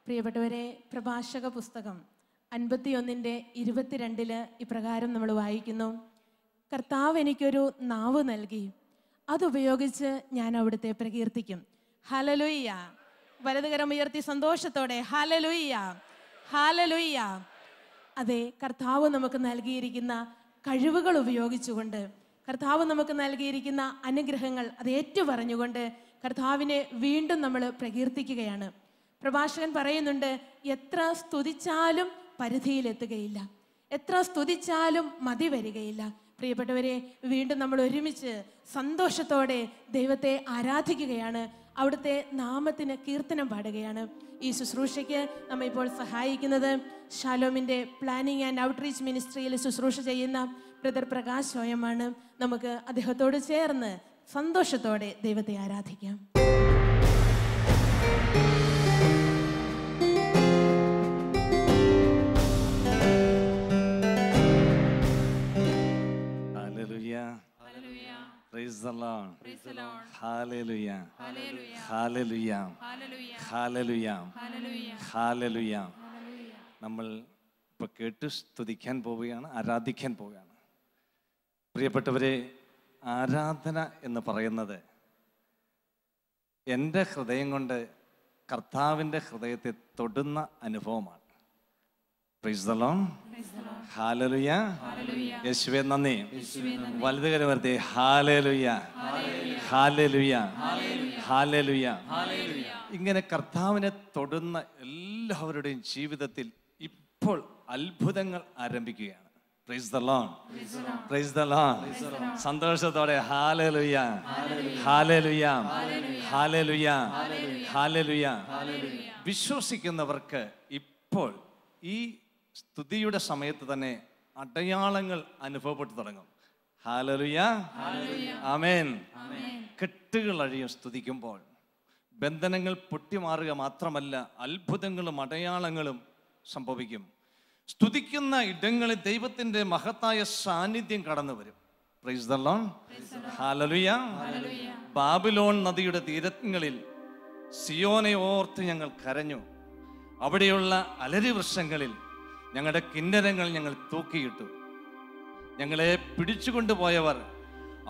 പ്രിയപ്പെട്ടവരെ, പ്രഭാഷക പുസ്തകം 51:22 ഇപ്രകാരം നമ്മൾ വായിക്കുന്നു: കർത്താവ് എനിക്കൊരു നാവ് നൽകി, അതുപയോഗിച്ച് ഞാൻ അവിടുത്തെ പ്രകീർത്തിക്കും. ഹല്ലേലൂയ. വലതുകരം ഉയർത്തി സന്തോഷത്തോടെ ഹല്ലേലൂയ, ഹല്ലേലൂയ. അതെ, കർത്താവ് നമുക്ക് നൽകിയിരിക്കുന്ന കഴിവുകൾ ഉപയോഗിച്ചുകൊണ്ട്, കർത്താവ് നമുക്ക് നൽകിയിരിക്കുന്ന അനുഗ്രഹങ്ങൾ അത് ഏറ്റുപറഞ്ഞുകൊണ്ട് കർത്താവിനെ വീണ്ടും നമ്മൾ പ്രകീർത്തിക്കുകയാണ്. പ്രഭാഷകൻ പറയുന്നുണ്ട്, എത്ര സ്തുതിച്ചാലും പരിധിയിലെത്തുകയില്ല, എത്ര സ്തുതിച്ചാലും മതി വരികയില്ല. പ്രിയപ്പെട്ടവരെ, വീണ്ടും നമ്മൾ ഒരുമിച്ച് സന്തോഷത്തോടെ ദൈവത്തെ ആരാധിക്കുകയാണ്, അവിടുത്തെ നാമത്തിന് കീർത്തനം പാടുകയാണ്. ഈ ശുശ്രൂഷയ്ക്ക് നമ്മെ ഇപ്പോൾ സഹായിക്കുന്നത് ഷാലോമിൻ്റെ പ്ലാനിംഗ് ആൻഡ് ഔട്ട്റീച്ച് മിനിസ്ട്രിയിൽ ശുശ്രൂഷ ചെയ്യുന്ന ബ്രദർ പ്രകാശ് സ്വയമാണ്. നമുക്ക് അദ്ദേഹത്തോട് ചേർന്ന് സന്തോഷത്തോടെ ദൈവത്തെ ആരാധിക്കാം. Praise the Lord. Praise the Lord. Hallelujah. Hallelujah. Hallelujah. Hallelujah. Hallelujah. നമ്മൾ ഇപ്പോൾ കേട്ട് സ്തുതിക്കാൻ പോവുകയാണ്, ആരാധിക്കാൻ പോവുകയാണ്. പ്രിയപ്പെട്ടവരെ, ആരാധന എന്ന് പറയുന്നത് എൻ്റെ ഹൃദയം കൊണ്ട് കർത്താവിൻ്റെ ഹൃദയത്തെ തൊടുന്ന അനുഭവമാണ്. Praise the Lord. ഹല്ലേലൂയ. യേശുവേ നന്ദി. വലതുകരം ഉയർത്തി ഹല്ലേലൂയ, ഹല്ലേലൂയ, ഹല്ലേലൂയ. ഇങ്ങനെ കർത്താവിനെ തൊടുന്ന എല്ലാവരുടെയും ജീവിതത്തിൽ ഇപ്പോൾ അത്ഭുതങ്ങൾ ആരംഭിക്കുകയാണ്. Praise the Lord. Praise the Lord. സന്തോഷത്തോടെ ഹല്ലേലൂയ, ഹല്ലേലൂയ, ഹല്ലേലൂയ, ഹല്ലേലൂയ. വിശ്വസിക്കുന്നവർക്ക് ഇപ്പോൾ ഈ സ്തുതിയുടെ സമയത്ത് തന്നെ അടയാളങ്ങൾ അനുഭവപ്പെട്ടു തുടങ്ങും. ഹല്ലേലൂയ, ആമേൻ. കെട്ടുകൾ അഴിയും സ്തുതിക്കുമ്പോൾ. ബന്ധനങ്ങൾ പൊട്ടിമാറുക മാത്രമല്ല, അത്ഭുതങ്ങളും അടയാളങ്ങളും സംഭവിക്കും. സ്തുതിക്കുന്ന ഇടങ്ങളിൽ ദൈവത്തിൻ്റെ മഹത്തായ സാന്നിധ്യം കടന്നു വരും. Price the Lord. Hallelujah. Babylon നദിയുടെ തീരങ്ങളിൽ സിയോനെ ഓർത്ത് ഞങ്ങൾ കരഞ്ഞു. അവിടെയുള്ള അലരി വൃക്ഷങ്ങളിൽ ഞങ്ങളുടെ കിന്നരങ്ങൾ ഞങ്ങൾ തൂക്കിയിട്ടു. ഞങ്ങളെ പിടിച്ചുകൊണ്ടുപോയവർ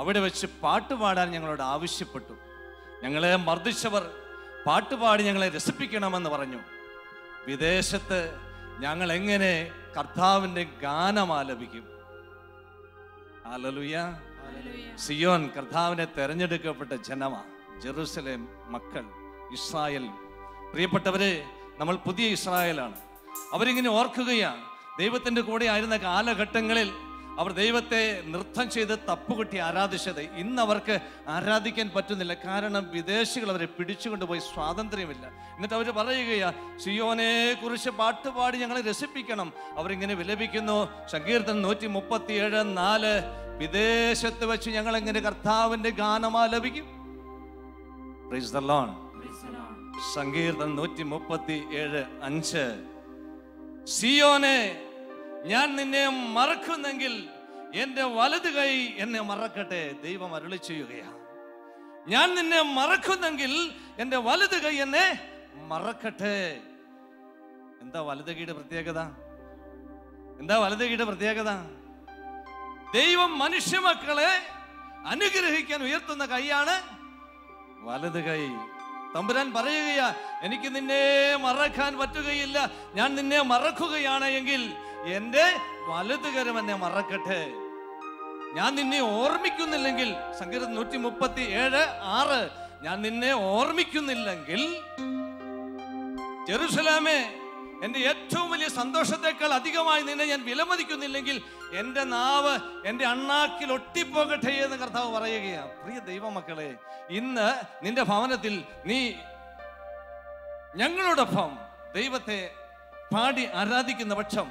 അവിടെ വെച്ച് പാട്ടുപാടാൻ ഞങ്ങളോട് ആവശ്യപ്പെട്ടു. ഞങ്ങളെ മർദ്ദിച്ചവർ പാട്ടുപാടി ഞങ്ങളെ രസിപ്പിക്കണമെന്ന് പറഞ്ഞു. വിദേശത്ത് ഞങ്ങൾ എങ്ങനെ കർത്താവിൻ്റെ ഗാനം ആലപിക്കും? ഹല്ലേലൂയ. സിയോൻ കർത്താവിനെ തെരഞ്ഞെടുക്കപ്പെട്ട ജനമാണ്, ജെറുസലേം മക്കൾ, ഇസ്രായേൽ. പ്രിയപ്പെട്ടവരെ, നമ്മൾ പുതിയ ഇസ്രായേലാണ്. അവരിങ്ങനെ ഓർക്കുകയാണ്, ദൈവത്തിൻ്റെ കൂടെ ആയിരുന്ന കാലഘട്ടങ്ങളിൽ അവർ ദൈവത്തെ നൃത്തം ചെയ്ത് തപ്പുകൊട്ടി ആരാധിച്ചത് ഇന്ന് അവർക്ക് ആരാധിക്കാൻ പറ്റുന്നില്ല. കാരണം വിദേശികൾ അവരെ പിടിച്ചുകൊണ്ടുപോയി, സ്വാതന്ത്ര്യമില്ല. എന്നിട്ട് അവർ പറയുകയാണ്, സിയോനെ കുറിച്ച് പാട്ടുപാടി ഞങ്ങളെ രസിപ്പിക്കണം. അവരിങ്ങനെ വിലപിക്കുന്നു. സങ്കീർത്തനം 137:4, വിദേശത്ത് വെച്ച് ഞങ്ങൾ എങ്ങനെ കർത്താവിൻ്റെ ഗാനം ആലപിക്കും? Price the Lord. സങ്കീർത്തനം 137:5, സിയോനെ, ഞാൻ നിന്നെ മറക്കുന്നെങ്കിൽ എൻ്റെ വലത് കൈ എന്നെ മറക്കട്ടെ. ദൈവം അരുളി ചെയ്യുകയാണ്, ഞാൻ നിന്നെ മറക്കുന്നെങ്കിൽ എൻ്റെ വലത് കൈ എന്നെ മറക്കട്ടെ. എന്താ വലത് കൈയുടെ പ്രത്യേകത? എന്താ വലത് കൈയുടെ പ്രത്യേകത? ദൈവം മനുഷ്യമക്കളെ അനുഗ്രഹിക്കാൻ ഉയർത്തുന്ന കൈയാണ് വലത് കൈ. തമ്പുരാൻ പറയുകയാ, എനിക്ക് നിന്നെ മറക്കാൻ പറ്റുകയില്ല. ഞാൻ നിന്നെ മറക്കുകയാണ് എങ്കിൽ എൻ്റെ വലതുകരം എന്നെ മറക്കട്ടെ. ഞാൻ നിന്നെ ഓർമ്മിക്കുന്നില്ലെങ്കിൽ, സങ്കീർത്തനം 137:6, ഞാൻ നിന്നെ ഓർമ്മിക്കുന്നില്ലെങ്കിൽ, ജെറുസലേമേ, എൻ്റെ ഏറ്റവും വലിയ സന്തോഷത്തെക്കാൾ അധികമായി നിന്നെ ഞാൻ വിലമതിക്കുന്നില്ലെങ്കിൽ എൻ്റെ നാവ് എൻ്റെ അണ്ണാക്കിൽ ഒട്ടിപ്പോകട്ടെ എന്ന് കർത്താവ് പറയുകയാണ്. പ്രിയ ദൈവമക്കളെ, ഇന്ന് നിന്റെ ഭവനത്തിൽ നീ ഞങ്ങളോടൊപ്പം ദൈവത്തെ പാടി ആരാധിക്കുന്ന പക്ഷം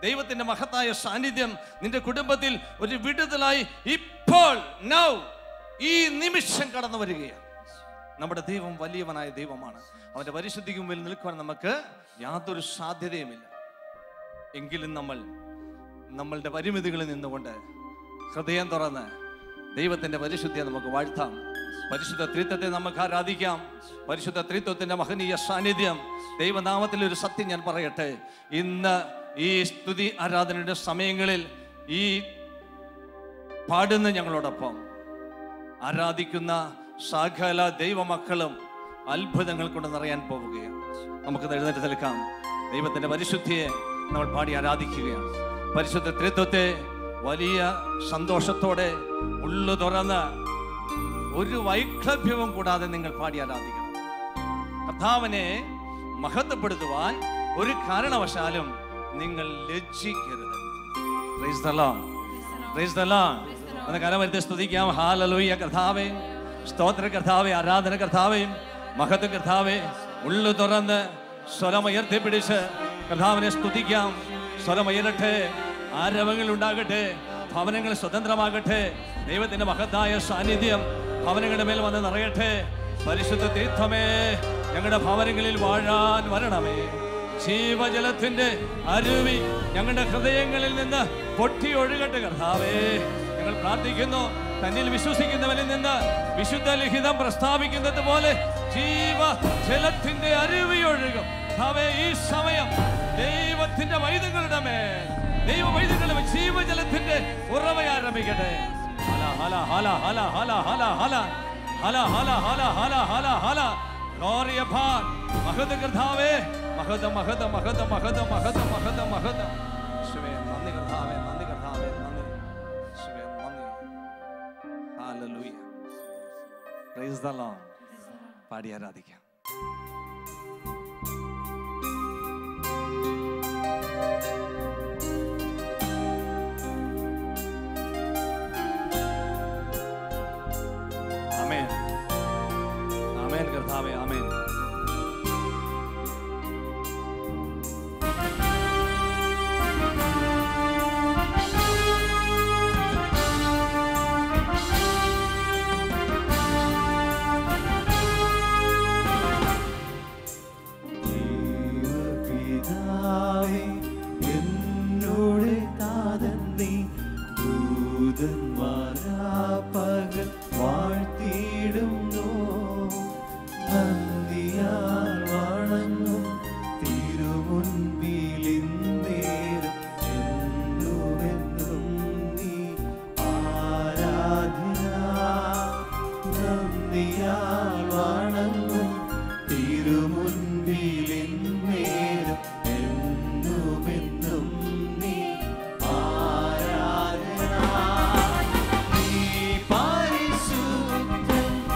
ദൈവത്തിൻ്റെ മഹത്തായ സാന്നിധ്യം നിന്റെ കുടുംബത്തിൽ ഒരു വിടുതലായി ഇപ്പോൾ ഈ നിമിഷം കടന്നു വരികയാണ്. നമ്മുടെ ദൈവം വലിയവനായ ദൈവമാണ്. അവൻ്റെ പരിശുദ്ധിക്ക് മുമ്പിൽ നിൽക്കുവാൻ നമുക്ക് യാതൊരു സാധ്യതയുമില്ല. എങ്കിലും നമ്മളുടെ പരിമിതികളിൽ നിന്നുകൊണ്ട് ഹൃദയം തുറന്ന് ദൈവത്തിൻ്റെ പരിശുദ്ധിയെ നമുക്ക് വാഴ്ത്താം. പരിശുദ്ധ ത്രിത്വത്തെ നമുക്ക് ആരാധിക്കാം. പരിശുദ്ധ ത്രിത്വത്തിന്റെ മഹനീയ സാന്നിധ്യം, ദൈവനാമത്തിൽ ഒരു സത്യം ഞാൻ പറയട്ടെ. ഇന്ന് ഈ സ്തുതി ആരാധനയുടെ സമയങ്ങളിൽ ഈ പാടുന്ന ഞങ്ങളോടൊപ്പം ആരാധിക്കുന്ന സകല ദൈവമക്കളും അത്ഭുതങ്ങൾ കൊണ്ട് നിറയാൻ പോവുകയാണ്. നമുക്ക് എഴുന്നേറ്റ് നിൽക്കാം. ദൈവത്തിന്റെ പരിശുദ്ധിയെ നമ്മൾ പാടി ആരാധിക്കുകയാണ്. പരിശുദ്ധ ത്രിത്വത്തെ വലിയ സന്തോഷത്തോടെ ഉള്ളു തുറന്ന് ഒരു വൈക്ലഭ്യവും കൂടാതെ നിങ്ങൾ പാടി ആരാധിക്കണം. കർത്താവിനെ മഹത്വപ്പെടുത്തുവാൻ ഒരു കാരണവശാലും നിങ്ങൾ ലജ്ജിക്കരുത്. Praise the lord, praise the lord. ഒന്ന് കരമരുത്തി സ്തുതിക്കാം. ഹല്ലേലൂയ കർത്താവേ, സ്തോത്ര കർത്താവേ, ആരാധന കർത്താവേ, മഹത്വ കർത്താവേ. ഉള്ളു തുറന്ന് സ്വരമുയർത്തിപ്പിടിച്ച് കർത്താവിനെ സ്തുതിക്കാം. സ്വരമുയരട്ടെ, ആരവങ്ങൾ ഉണ്ടാകട്ടെ, ഭവനങ്ങൾ സ്വതന്ത്രമാകട്ടെ. ദൈവത്തിന്റെ മഹത്തായ സാന്നിധ്യം ഭവനങ്ങളുടെ മേൽ വന്ന് നിറയട്ടെ. പരിശുദ്ധ തീർത്ഥമേ, ഞങ്ങളുടെ ഭവനങ്ങളിൽ വാഴാൻ വരണമേ. ജീവജലത്തിന്റെ അരുവി ഞങ്ങളുടെ ഹൃദയങ്ങളിൽ നിന്ന് പൊട്ടി ഒഴുകട്ടെ കർത്താവേ. ഞങ്ങൾ പ്രാർത്ഥിക്കുന്നു, തന്നിൽ വിശ്വസിക്കുന്നവരിൽ നിന്ന് വിശുദ്ധ ലിഖിതം പ്രസ്താവിക്കുന്നത് പോലെ ജീവജലത്തിന്റെ അരുവി ഒഴുകും കർത്താവേ. ഈ സമയം ദൈവത്തിന്റെ വൈദ്യങ്ങളുടെ മേൽ, ദൈവ വൈദ്യങ്ങളുടെ ജീവജലത്തിന്റെ ഉറവ ആരംഭിക്കട്ടെ. ഹല ഹല ഹല ഹല ഹല ഹല ഹല ഹല ഹല ഹല ഹല ഹല ഹല ഗ്ലോറിയ ഭാൻ. മഹത്വ കർത്താവേ, മഹത്വം മഹത്വം മഹത്വം മഹത്വം മഹത്വം മഹത്വം മഹത്വം. യേശുവേ നന്ദി കർത്താവേ, നന്ദി കർത്താവേ, നന്ദി യേശുവേ, നന്ദി. Hallelujah, price the Lord. പാടി ആരാധിക്കാം. ആമേൻ, ആമേൻ കർത്താവേ, ആമേൻ.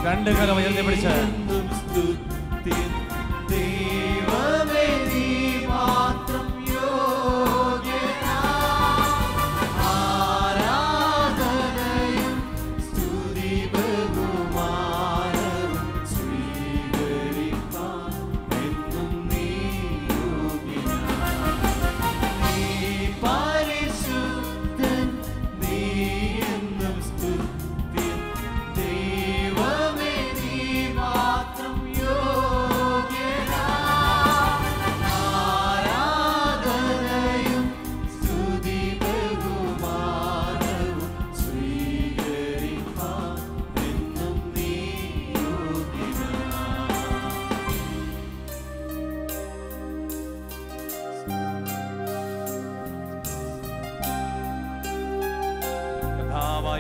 രണ്ട് കരം ഉയർത്തി പിടിച്ച്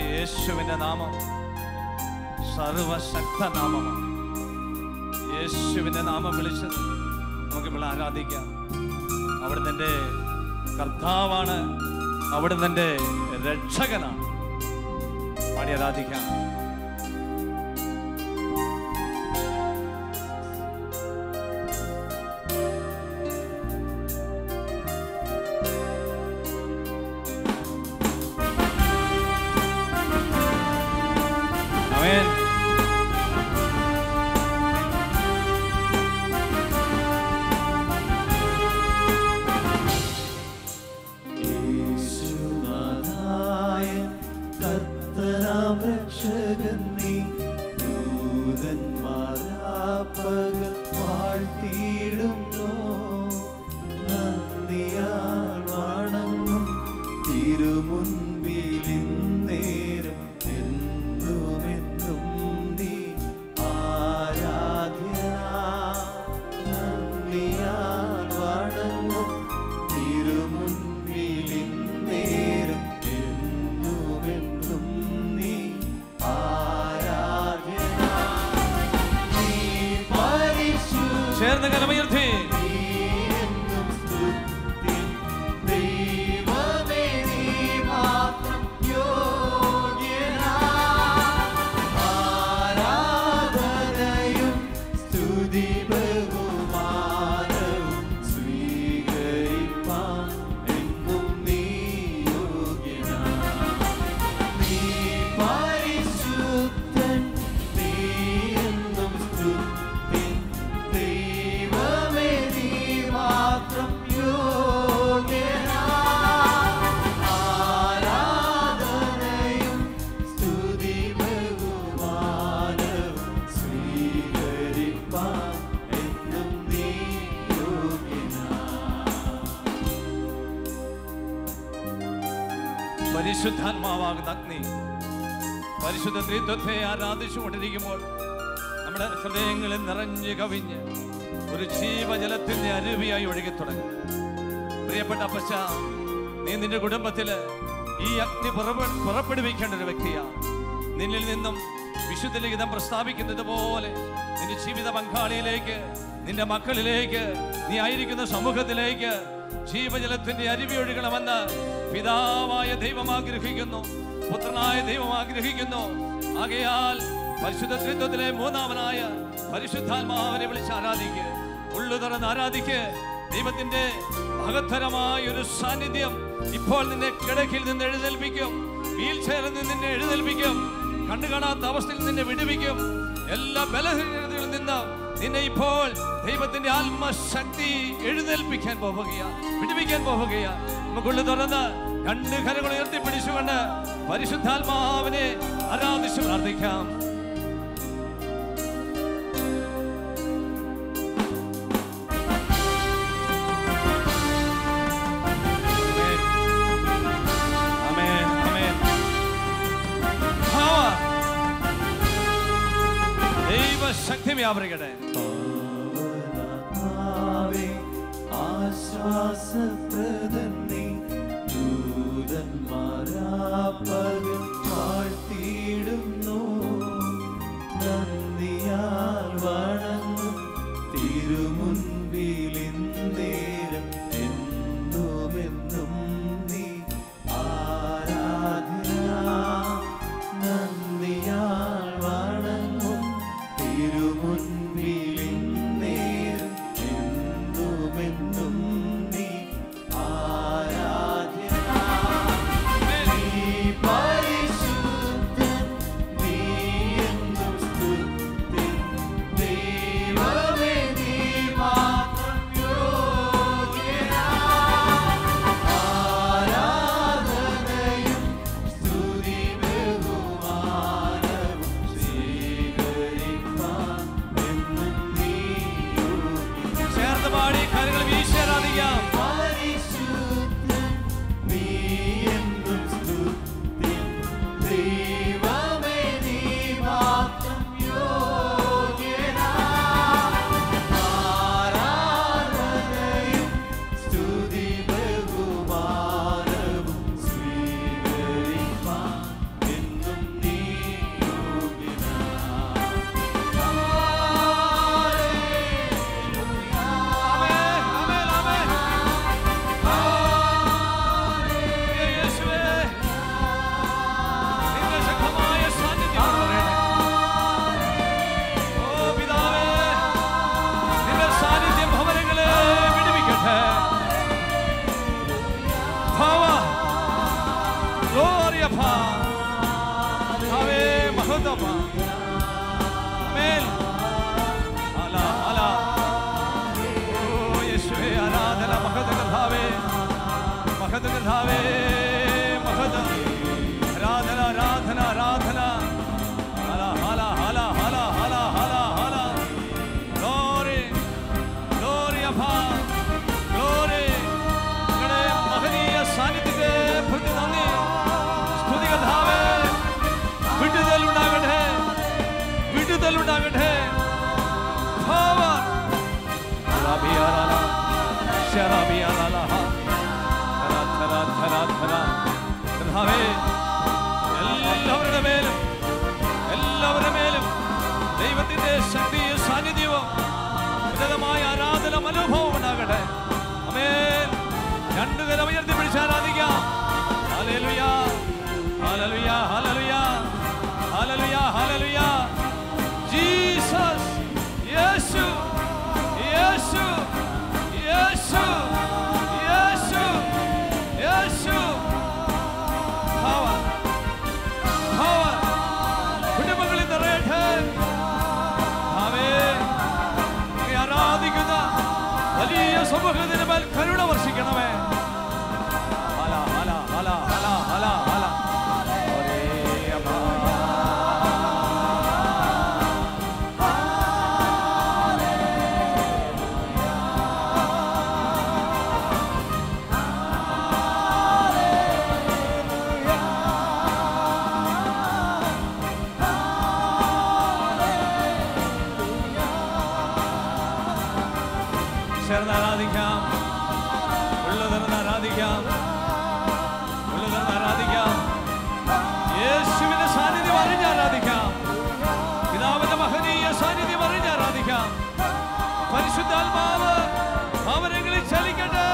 യേശുവിന്റെ നാമം സർവശക്ത നാമമാണ്. യേശുവിന്റെ നാമം വിളിച്ച് നമുക്ക് ഇവിടെ ആരാധിക്കാം. അവിടുന്ന് എൻ്റെ കർത്താവാണ്, അവിടുന്ന് എൻ്റെ രക്ഷകനാണ്. പാടി ആരാധിക്കാം. തിരുമുൻപിൽ നേരം എന്നുമെന്നും നീ ചേർന്ന് കരമുയർത്തി പരിശുദ്ധാത്മാവാകുന്ന അഗ്നി പരിശുദ്ധ ത്രിത്വത്തെ ആരാധിച്ചുകൊണ്ടിരിക്കുമ്പോൾ നമ്മുടെ ഹൃദയങ്ങളിൽ നിറഞ്ഞു കവിഞ്ഞ് ഒരു ജീവജലത്തിന്റെ അരുവിയായി ഒഴുകി തുടങ്ങും. പ്രിയപ്പെട്ട അപ്പച്ച, നീ നിന്റെ കുടുംബത്തില് ഈ അഗ്നി പുറപ്പെടുവിക്കേണ്ട ഒരു വ്യക്തിയാണ്. നിന്നിൽ നിന്നും വിശുദ്ധ ലിഖിതം പ്രസ്താവിക്കുന്നത് പോലെ നിന്റെ ജീവിത പങ്കാളിയിലേക്ക്, നിന്റെ മക്കളിലേക്ക്, നീ ആയിരിക്കുന്ന സമൂഹത്തിലേക്ക് ജീവജലത്തിന്റെ അരുവി ഒഴുകണമെന്ന് പിതാവായ ദൈവം ആഗ്രഹിക്കുന്നു, പുത്രനായ ദൈവം ആഗ്രഹിക്കുന്നു. ആകയാൽ പരിശുദ്ധ ത്രിത്വത്തിലെ മൂന്നാമനായ പരിശുദ്ധാത്മാവിനെ വിളിച്ച് ആരാധിക്കുക, ഉള്ളു തുറന്ന് ആരാധിക്കുക. ദൈവത്തിന്റെ മഹത്തരമായ ഒരു സാന്നിധ്യം ഇപ്പോൾ നിന്നെ കിടക്കിൽ നിന്ന് എഴുന്നേൽപ്പിക്കും, വീൽ ചെയറിൽ നിന്ന് നിന്നെ എഴുന്നേൽപ്പിക്കും, കണ്ടു കാണാത്ത അവസ്ഥയിൽ നിന്നെ വിടുവിക്കും. എല്ലാ ബലഹീനതകളിൽ നിന്ന് നിന്നെ ഇപ്പോൾ ദൈവത്തിന്റെ ആത്മശക്തി എഴുന്നേൽപ്പിക്കാൻ പോവുകയാണ്, വിടുവിക്കാൻ പോവുകയാണ്. നമുക്കുള്ളു തുറന്ന് രണ്ട് കരങ്ങൾ ഉയർത്തിപ്പിടിച്ചുകൊണ്ട് പരിശുദ്ധാത്മാവിനെ ആരാധിച്ച് പ്രാർത്ഥിക്കാം. ദൈവശക്തി വ്യാപരിക്കട്ടെ. ആശ്വാസപ്രദനേ ദൂതന്മാരാപകൽ വാഴ്ത്തിയിടുന്നു, നന്ദിയാൽ വണങ്ങും തിരുമുൻപിലിന്നേരം എന്നുമെന്നും നീ ആരാധന. നന്ദിയാൽ വണങ്ങും തിരുമുൻപിലിന്നേരം എന്നുമെന്നും നീ ആരാധന. നീ പരിശുദ്ധൻ, നീ എന്നും സ്തുത്യൻ. ദൈവമേ, നീ മാത്രം യോഗ്യനാ. ആരാധനയും സ്തുതി ബഹുമാനവും സ്വീകരിപ്പാൻ എന്നും നീ യോഗ്യനാ. ചേർത്ത് പാടി കരങ്ങൾ വീശി ആരാധിക്കാം. പരിശുദ്ധൻ, നീ എന്നും സ്തുത്യൻ. ദൈവമേ, നീ മാത്രം യോഗ്യനാ. ആരാധനയും സ്തുതി ബഹുമാനവും സ്വീകരിപ്പാൻ എന്നും നീ യോഗ്യനാ. യേശുവേ, നിന്റെ ശക്തമായ സാന്നിധ്യം പറയണേ. ഓ പിതാവേ, നിന്റെ സാന്നിധ്യം ഭവനങ്ങളെ വിടുവിക്കട്ടെ. Power, glory of God. Ave Mahodaba. Amen. Ala, ala. Oh, Yeshua, ആരാധന മഹത്വകർത്താവേ, മഹത്വകർത്താവേ, മഹത്വം. ആരാധന, ആരാധന, ആരാധന. ഹല, ഹല, ഹല, ഹല, ഹല, ഹല, Hala. Glory, glory of God. Glory. നിങ്ങളുടെ മഹനീയ സാന്നിധ്യത്തെ പ്രതി നന്ദി. സ്തുതി കർത്താവേ. വിടുതലുണ്ടാകട്ടെ, വിടുതലുണ്ടാകട്ടെ. Power. Rabiarala, Sharabiarala, Thara, Thara, Thara. കർത്താവേ, എല്ലാവരുടെ മേലും ദൈവത്തിന്റെ ശക്തിയും സാന്നിധ്യവും ഉന്നതമായ അനുഭവം ഉണ്ടാകട്ടെ. ആമേൻ. രണ്ടു കരം ഉയർത്തി പിടിച്ച് ആരാധിക്കാം. Hallelujah, hallelujah, hallelujah, hallelujah, hallelujah. Jesus, യേശു, യേശു, യേശു, യേശു, യേശു. Power, power. കുടുംബങ്ങളിൽ നിറയട്ടെ. ആമേൻ. അങ്ങയെ ആരാധിക്കുന്ന വലിയ സമൂഹത്തിന് മേൽ കരുണ വർഷിക്കണമേ. ഹല ഹല ഹല ഹല ഹല ഹല. ചേർന്ന് ആരാധിക്കാം. ഉള്ളതെന്ന് ആരാധിക്കാം. ഉള്ളതെന്ന് ആരാധിക്കാം. യേശുവിന്റെ സാന്നിധ്യം അറിഞ്ഞ് ആരാധിക്കാം. പിതാവിന്റെ മഹനീയ സാന്നിധ്യം അറിഞ്ഞ് ആരാധിക്കാം. പരിശുദ്ധാത്മാവ് അവരെങ്ങളിൽ ചലിക്കട്ടെ.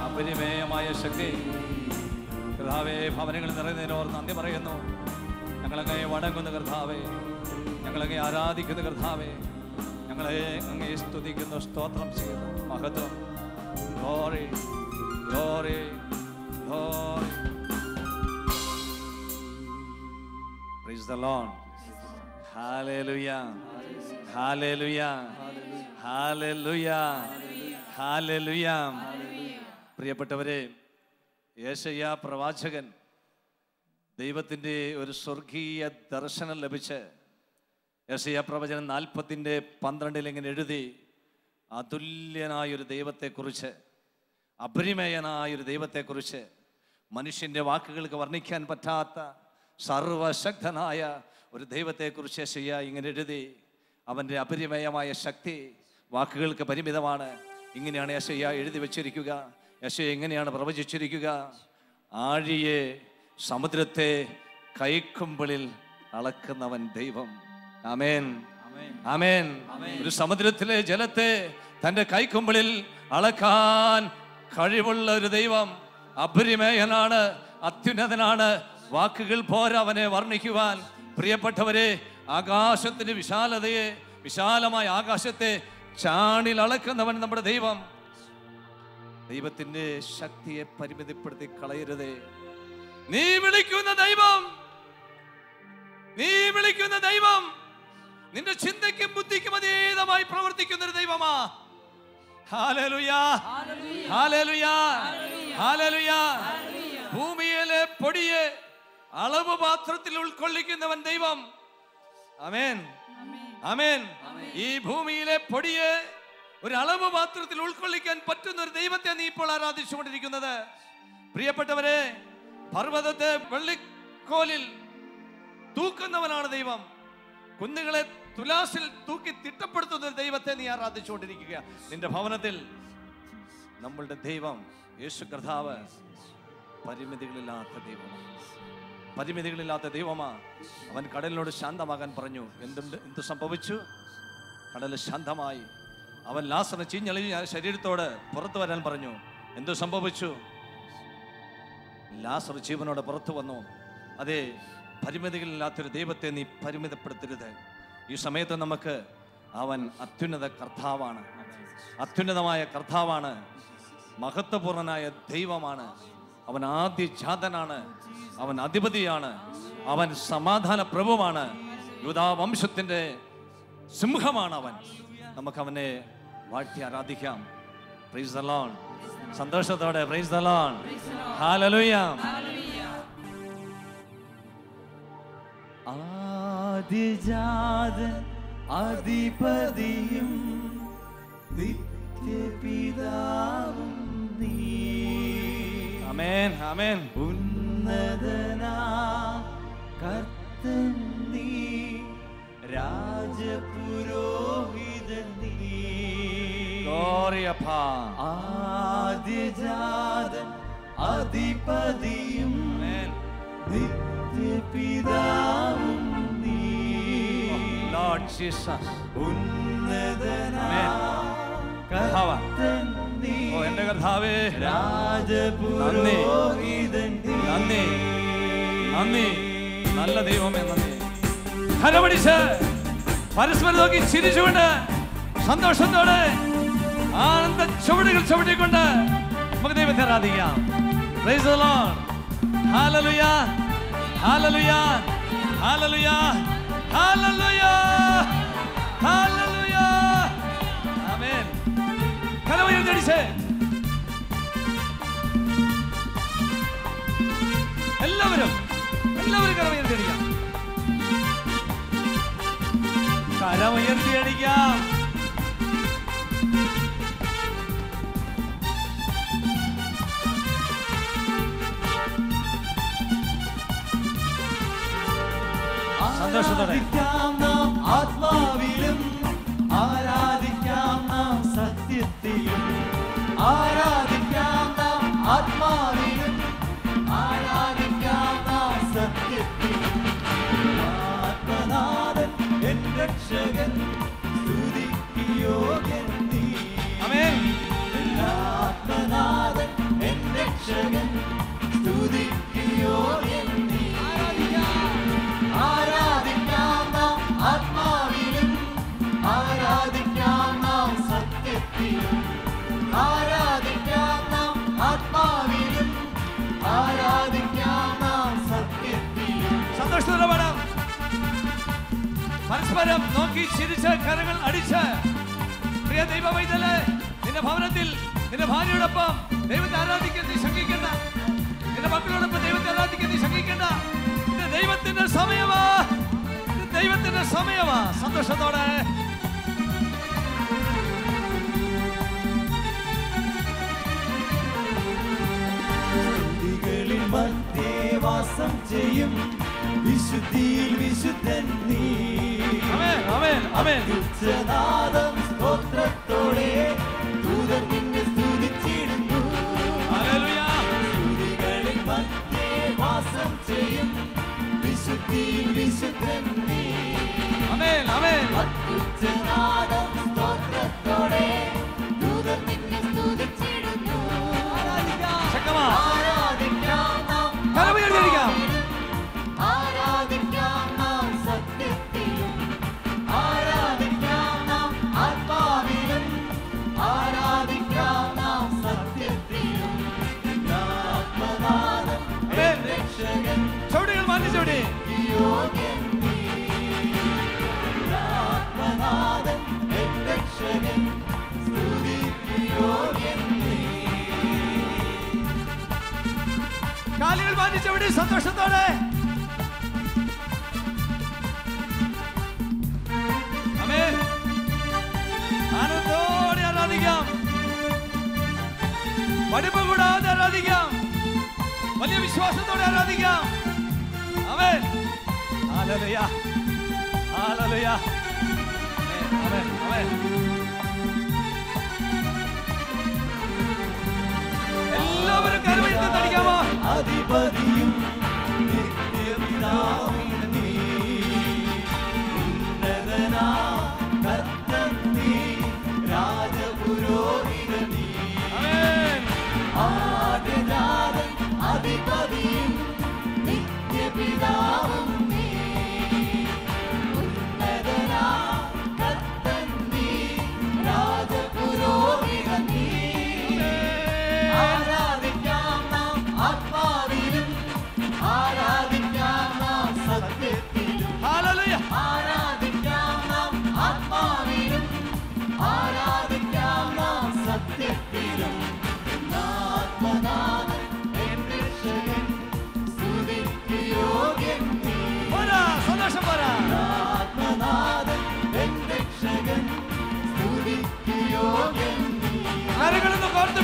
അപരിമേയമായ ശക്തി കർത്താവേ, ഭവനങ്ങളിൽ നിറയുന്നതിനോർ നന്ദി പറയുന്നു. ഞങ്ങളങ്ങയെ വണങ്ങുന്ന കർത്താവേ, ഞങ്ങളങ്ങയെ ആരാധിക്കുന്ന കർത്താവേ, ഞങ്ങളെ അങ്ങയെ സ്തുതിക്കുന്നു, സ്തോത്രം ചെയ്യുന്നു. മഹത്വം, glory, glory, glory. Price the Lord. Hallelujah, hallelujah, hallelujah, hallelujah. പ്രിയപ്പെട്ടവരെ, യേശയ്യാ പ്രവാചകൻ ദൈവത്തിൻ്റെ ഒരു സ്വർഗീയ ദർശനം ലഭിച്ച് യേശയ്യാ പ്രവചനം 40:12 ഇങ്ങനെ എഴുതി, അതുല്യനായൊരു ദൈവത്തെക്കുറിച്ച്, അപരിമേയനായൊരു ദൈവത്തെക്കുറിച്ച്, മനുഷ്യൻ്റെ വാക്കുകൾക്ക് വർണ്ണിക്കാൻ പറ്റാത്ത സർവശക്തനായ ഒരു ദൈവത്തെക്കുറിച്ച് യേശയ്യാ ഇങ്ങനെ എഴുതി. അവൻ്റെ അപരിമേയമായ ശക്തി വാക്കുകൾക്ക് പരിമിതമാണ്. ഇങ്ങനെയാണ് യേശയ്യാ എഴുതി വച്ചിരിക്കുക. യേശയ്യാ എങ്ങനെയാണ് പ്രവചിച്ചിരിക്കുക? ആഴിയെ, സമുദ്രത്തെ കൈക്കുമ്പിളിൽ അളക്കുന്നവൻ ദൈവം. ആമേൻ, ആമേൻ. ഒരു സമുദ്രത്തിലെ ജലത്തെ തൻ്റെ കൈക്കുമ്പിളിൽ അളക്കാൻ കഴിവുള്ള ഒരു ദൈവം. അപരിമേയനാണ്, അത്യുന്നതനാണ്. വാക്കുകൾ പോരാ അവനെ വർണ്ണിക്കുവാൻ. പ്രിയപ്പെട്ടവരെ, ആകാശത്തിന്റെ വിശാലതയെ, വിശാലമായ ആകാശത്തെ ചാണിൽ അളക്കുന്നവൻ നമ്മുടെ ദൈവം. ദൈവത്തിന്റെ ശക്തിയെ പരിമിതിപ്പെടുത്തി കളയരുതേ. നീ വിളിക്കുന്ന ദൈവം, നീ വിളിക്കുന്ന ദൈവം നിന്റെ ചിന്തയ്ക്കും ബുദ്ധിക്കും അതീതമായി പ്രവർത്തിക്കുന്ന ഒരു ദൈവമാ. Hallelujah, hallelujah, hallelujah. ഭൂമിയിലെ പൊടിയെ അളവ് പാത്രത്തിൽ ഉൾക്കൊള്ളിക്കുന്നവൻ ദൈവം. ആമേൻ, ആമേൻ. ഈ ഭൂമിയിലെ പൊടിയെ ഒരു അളവ് പാത്രത്തിൽ ഉൾക്കൊള്ളിക്കാൻ പറ്റുന്ന ഒരു ദൈവത്തെ നീ ഇപ്പോൾ ആരാധിച്ചുകൊണ്ടിരിക്കുന്നത്. പ്രിയപ്പെട്ടവരെ, പർവ്വതത്തെ വെള്ളിക്കോലിൽ തൂക്കുന്നവനാണ് ദൈവം. കുന്നുകളെ തുലാസിൽ തൂക്കി തിട്ടപ്പെടുത്തുന്ന ഒരു ദൈവത്തെ നീ ആരാധിച്ചുകൊണ്ടിരിക്കുക. നിന്റെ ഭവനത്തിൽ നമ്മളുടെ ദൈവം യേശു കർത്താവ് പരിമിതികളില്ലാത്ത ദൈവമാണ്, പരിമിതികളില്ലാത്ത ദൈവമാ. അവൻ കടലിനോട് ശാന്തമാകാൻ പറഞ്ഞു. എന്ത് സംഭവിച്ചു? കടൽ ശാന്തമായി. അവൻ ലാസറിനെ ചീഞ്ഞളിഞ്ഞ ശരീരത്തോട് പുറത്തു വരാൻ പറഞ്ഞു. എന്തു സംഭവിച്ചു? ലാസർ ജീവനോടെ പുറത്തു വന്നു. അതെ, പരിമിതികളില്ലാത്തൊരു ദൈവത്തെ നീ പരിമിതപ്പെടുത്തരുത്. ഈ സമയത്ത് നമുക്ക് അവൻ അത്യുന്നത കർത്താവാണ്, അത്യുന്നതമായ കർത്താവാണ്, മഹത്വപൂർണനായ ദൈവമാണ്. അവൻ ആദ്യജാതനാണ്, അവൻ അധിപതിയാണ്, അവൻ സമാധാന പ്രഭുവാണ്, യൂദാ വംശത്തിന്റെ സിംഹമാണ് അവൻ. നമുക്ക് അവനെ വാഴ്ത്തി ആരാധിക്കാം. Price the Lord. സന്തോഷത്തോടെ പ്രൈസ് ദി ലോർഡ്. ഹല്ലേലൂയ. ആദിജാതൻ അധിപതിയും നിത്യപിതാവും നീ. ആമേൻ ആമേൻ. ഉന്നതനാം കർത്തൻ നീ, രാജപുരോഹിതൻ നീ. Glory അപ്പാ. ആദിജാതൻ അധിപതിയും ആമേൻ. നിത്യപിതാവും നീ. Lord Jesus. ഉന്നതനാം കർത്തൻ നീ, ഓ എൻ്റെ കർത്താവേ, രാജപുരോഹിതൻ നീ. നന്ദി നന്ദി. നല്ല ദൈവമേ നന്ദി. കരമടിച്ച് പരസ്പരം നോക്കി ചിരിച്ചുകൊണ്ട് സന്തോഷത്തോടെ ആനന്ദ ചുവടുകൾ ചവിട്ടിക്കൊണ്ട് നമുക്ക് ദൈവത്തെ ആരാധിക്കാം. Praise the Lord. Hallelujah. Hallelujah. Hallelujah. Hallelujah. Hallelujah. Amen. കരമുയർത്തിയടിച്ച് എല്ലാവരും കരമുയർത്തിയടിക്കാം. കരമുയർത്തിയടിക്കാം. സന്തോഷത്തോടെ ആരാധിക്കാം നാം ആത്മാവിലും, ആരാധിക്കാം നാം സത്യത്തിലും. ആരാധിക്കാം നാം ആത്മാവിലും, ആരാധിക്കാം നാം സത്യത്തിലും. ആത്മനാഥൻ എൻ രക്ഷകൻ, സ്തുതിക്ക് യോഗ്യൻ നീ. ആമേൻ. ആത്മനാഥൻ എൻ രക്ഷകൻ, സ്തുതിക്ക് യോഗ്യൻ നീ. ആരാധിക്കാം നാം ആത്മാവിലും, ആരാധിക്കാം നാം സത്യത്തിലും. ആരാധിക്കാം നാം ആത്മാവിലും, ആരാധിക്കാം നാം സത്യത്തിലും. സന്തോഷത്തോടെ പാടാം. പരസ്പരം നോക്കി ചിരിച്ച് കരങ്ങൾ അടിച്ച് പ്രിയ ദൈവ പൈതലേ, നിന്റെ ഭവനത്തിൽ നിന്റെ ഭാര്യയോടൊപ്പം ദൈവത്തെ ആരാധിക്കാൻ നീ ശങ്കിക്കണ്ട. നിന്റെ മക്കളോടൊപ്പം ദൈവത്തെ ആരാധിക്കാൻ നീ ശങ്കിക്കണ്ട. ഇത് ദൈവത്തിന്റെ സമയമാ, ഇത് ദൈവത്തിന്റെ സമയമാ. സന്തോഷത്തോടെ സ്തുതികളിൽ മധ്യേ വാസം ചെയ്യും, വിശുദ്ധിയിൽ വിശുദ്ധൻ നീ. ആമേൻ ആമേൻ ആമേൻ. ഉച്ചനാദം സ്തോത്രത്തോടെ ദൂതൻ നിന്നെ സ്തുതിച്ചിടുന്നു. ഹല്ലേലൂയ. സ്തുതികളിൽ മധ്യേ വാസം ചെയ്യും, വിശുദ്ധിയിൽ വിശുദ്ധൻ നീ. ആമേൻ ആമേൻ. ഉച്ചനാദം സ്തോത്രത്തോടെ ദൂതൻ നിന്നെ സ്തുതിച്ചിടുന്നു. ശക്തമാ. ആരാധിക്കാം നാം കരമുയർത്തിയടിക്കാം. ആരാധിക്കാം നാം സത്യത്തിലും, ആരാധിക്കാം നാം ആത്മാവിലും, ആരാധിക്കാം നാം സത്യത്തിലും. ആത്മനാഥൻ എൻ രക്ഷകൻ, ചവിടുകൾ മാറ്റി ചവിടി. യോഗ്യൻ നീ. ആത്മനാഥൻ എൻ രക്ഷകൻ, സ്തുതിക്ക് യോഗ്യൻ നീ. കാലുകൾ മാറ്റി ചവിടി സന്തോഷത്തോടെ. ആമേൻ. ആനന്ദത്തോടെ ആരാധിക്കാം. പഠിപ്പ് കൂടാതെ ആരാധിക്കാം. വലിയ വിശ്വാസത്തോടെ ആരാധിക്കാം. ആമേൻ. ഹല്ലേലൂയ. ഹല്ലേലൂയ. ആമേൻ ആമേൻ. എല്ലാവരും കരമുയർത്തി തടിക്കാമോ? അധിപതിയും നിത്യപിതാവും നീ. ഉന്നതനാം കർത്തൻ നീ, രാജപുരോഹിതൻ നീ. ആമേൻ. ആദ്യജാതൻ അധിപതിയും നിത്യപിതാവും നീ. ഉന്നതനാം കർത്തൻ നീ, രാജപുരോഹിതൻ നീ. ആരാധിക്കാം നാം ആത്മാവിലും, ആരാധിക്കാം നാം സത്യത്തിലും. ഹല്ലേലൂയ. ആരാധിക്കാം നാം ആത്മാവിലും, ആരാധിക്കാം നാം സത്യത്തിലും.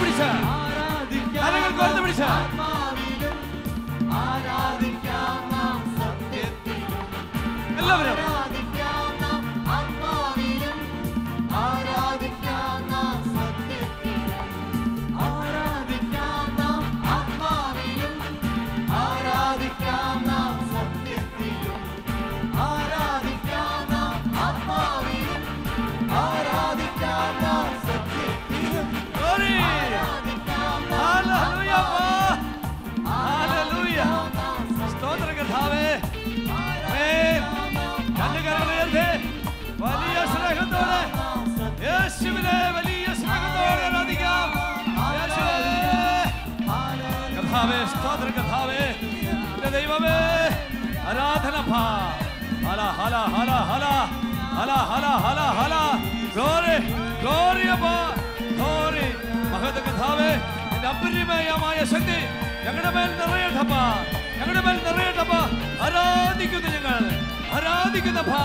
പിടിച്ച് കരങ്ങൾ കോർത്ത് പിടിച്ച് എല്ലാവരും വലിയ സ്നേഹത്തോടെ യേശുവിനെ വലിയ സ്നേഹത്തോടെ ആരാധിക്കാം. കർത്താവേ സ്തോത്രം കർത്താവേ എന്റെ ദൈവമേ ആരാധന ഭാ ഹല ഹല ഹല ഹല ഹല ഹല ഹല ഹല ഗ്ലോറി ഗ്ലോറി അപ്പാ ഗ്ലോറി മഹത് കർത്താവേ എന്റെ അപരിമേയമായ ശക്തി ഞങ്ങളുടെ മേൽ നിറയട്ടപ്പാ ഞങ്ങളുടെ മേൽ നിറയട്ടപ്പാ ആരാധിക്കുന്നു ഞങ്ങൾ ആരാധിക്കുന്ന ഭാ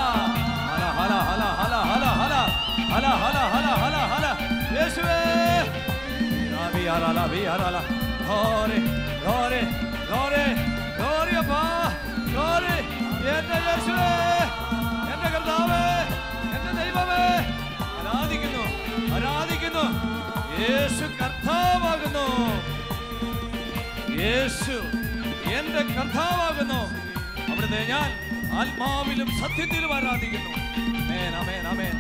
ഹല ഹല ഹല ഹല ഹല ഹല ഹല ഹല ഹല ഹല ഹല യേശുവേ ലാവി ഹല വി ഹല ഗ്ലോറി ഗ്ലോറി ഗ്ലോറി ഗ്ലോറി അപ്പാ ഗ്ലോറി എന്റെ യേശുവേ എന്റെ കർത്താവേ എന്റെ ദൈവമേ ആരാധിക്കുന്നു ആരാധിക്കുന്നു യേശു കർത്താവാകുന്നു യേശു എന്റെ കർത്താവാകുന്നു അവിടുത്തെ ഞാൻ ആത്മാവിലും സത്യത്തിലും ആരാധിക്കുന്നു ആമേൻ ആമേൻ ആമേൻ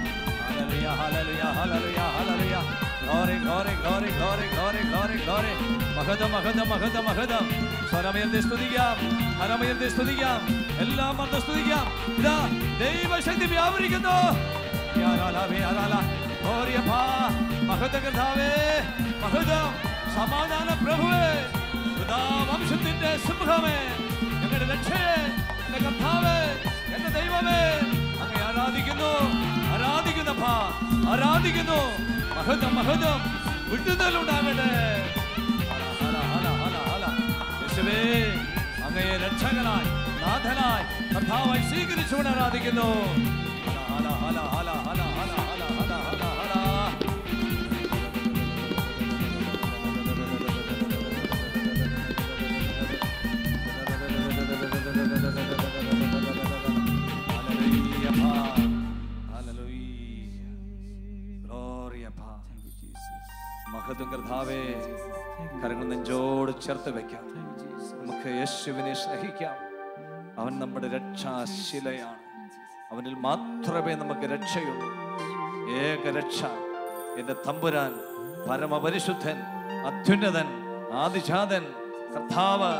hallelujah hallelujah hallelujah hallelujah glory glory glory glory glory glory glory മഹത്വം മഹത്വം മഹത്വം മഹത്വം സ്വരമേന്തി സ്തുതിക്കാം ഹരമേന്തി സ്തുതിക്കാം എല്ലാം മറന്ന് സ്തുതിക്കാം ഇതാ ദൈവശക്തി വ്യാപരിക്കുന്നു മഹത്വ കർത്താവേ മഹത്വം സമാധാന പ്രഭുവേ വംശത്തിന്റെ സിംഹമേ ഞങ്ങളുടെ രക്ഷയെ എന്റെ കർത്താവേ എന്റെ ദൈവമേ അങ്ങ് ആരാധിക്കുന്നു ആരാധിക്കുന്ന ആരാധിക്കുന്നു മഹത്വം മഹത്വം വിട്ടുതലുണ്ടാകട്ടെ യേശുവേ അങ്ങയെ രക്ഷകനായി നാഥനായി കർത്താവായി സ്വീകരിച്ചുകൊണ്ട് ആരാധിക്കുന്നു മഹത്വം കർത്താവേ കരങ്ങൾ നെഞ്ചോട് ചേർത്ത് വെക്കാം നമുക്ക് യേശുവിനെ സ്നേഹിക്കാം അവൻ നമ്മുടെ രക്ഷാശിലയാണ് അവനിൽ മാത്രമേ നമുക്ക് രക്ഷയുള്ളൂ ഏക രക്ഷ എൻ്റെ തമ്പുരാൻ പരമപരിശുദ്ധൻ അത്യുന്നതൻ ആദിജാതൻ കർത്താവ്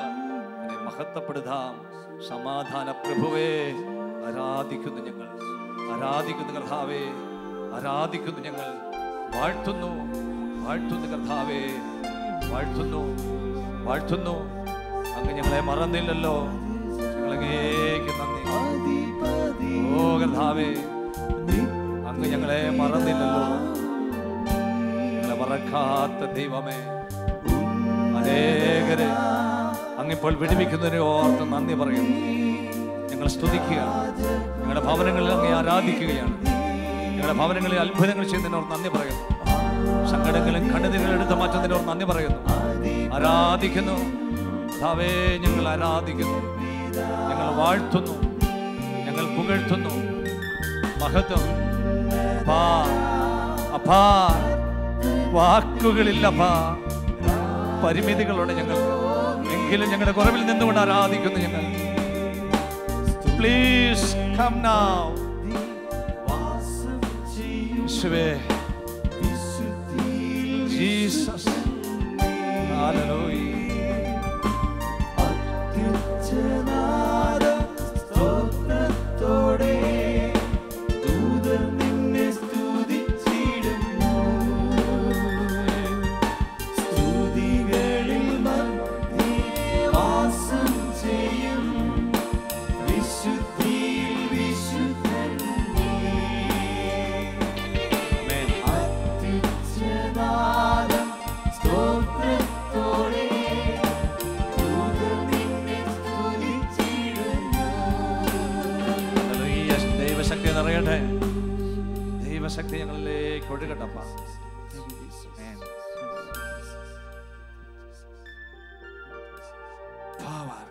മഹത്വപ്പെടുത്താം സമാധാന പ്രഭുവേ ആരാധിക്കുന്നു ഞങ്ങൾ ആരാധിക്കുന്നു കർത്താവേ ആരാധിക്കുന്നു ഞങ്ങൾ വാഴ്ത്തുന്നു വാഴ്ത്തുന്നു കർത്താവേ വാഴ്ത്തുന്നു വാഴ്ത്തുന്നു അങ്ങ് ഞങ്ങളെ മറന്നില്ലല്ലോ ഞങ്ങളങ്ങേക്ക് നന്ദി ഓ കർത്താവേ അങ്ങ് ഞങ്ങളെ മറന്നില്ലല്ലോ ഞങ്ങളെ മറക്കാത്ത ദൈവമേ അനേകരെ അങ്ങിപ്പോൾ വിടുവിക്കുന്നതിനെ ഓർത്ത് നന്ദി പറയുന്നു ഞങ്ങൾ സ്തുതിക്കുകയാണ് ഞങ്ങളുടെ ഭവനങ്ങളിൽ അങ്ങേ ആരാധിക്കുകയാണ് ഞങ്ങളുടെ ഭവനങ്ങളിൽ അത്ഭുതങ്ങൾ ചെയ്യുന്നതിനോട് നന്ദി പറയുന്നു സങ്കടങ്ങളും കണ്ണുനീരും എടുത്ത് മാറ്റുന്നതിനോട് നന്ദി പറയുന്നു ആരാധിക്കുന്നു കർത്താവേ ഞങ്ങൾ ആരാധിക്കുന്നു ഞങ്ങൾ വാഴ്ത്തുന്നു ഞങ്ങൾ പുകഴ്ത്തുന്നു മഹത്വം അപ്പാ വാക്കുകളില്ലപ്പാ പരിമിതികളോടെ ഞങ്ങൾ എങ്കിലും ഞങ്ങളുടെ കുറവിൽ നിന്നുകൊണ്ട് ആരാധിക്കുന്നു ഞങ്ങൾ പ്ലീസ് കം നൗ യേശുവേ ജീസസ് ഹല്ലേലൂയ സ്തോത്രത്തോടെ ദൂതർ നിന്നെ സ്തുതിച്ചിടുന്നു സ്തുതികളിൽ മധ്യേ വാസം ചെയ്യും വിശുദ്ധിയിൽ വിശുദ്ധൻ നീ ആമേൻ അത്യുന്നതനാദം സ്തോത്രത്തോടെ ദൈവശക്തി നിറയട്ടെ ദൈവശക്തി ഞങ്ങളിലേക്ക് ഒഴുകട്ടപ്പ power.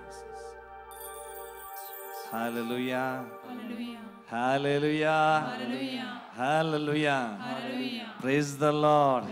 Hallelujah. Hallelujah. Hallelujah. Praise the Lord.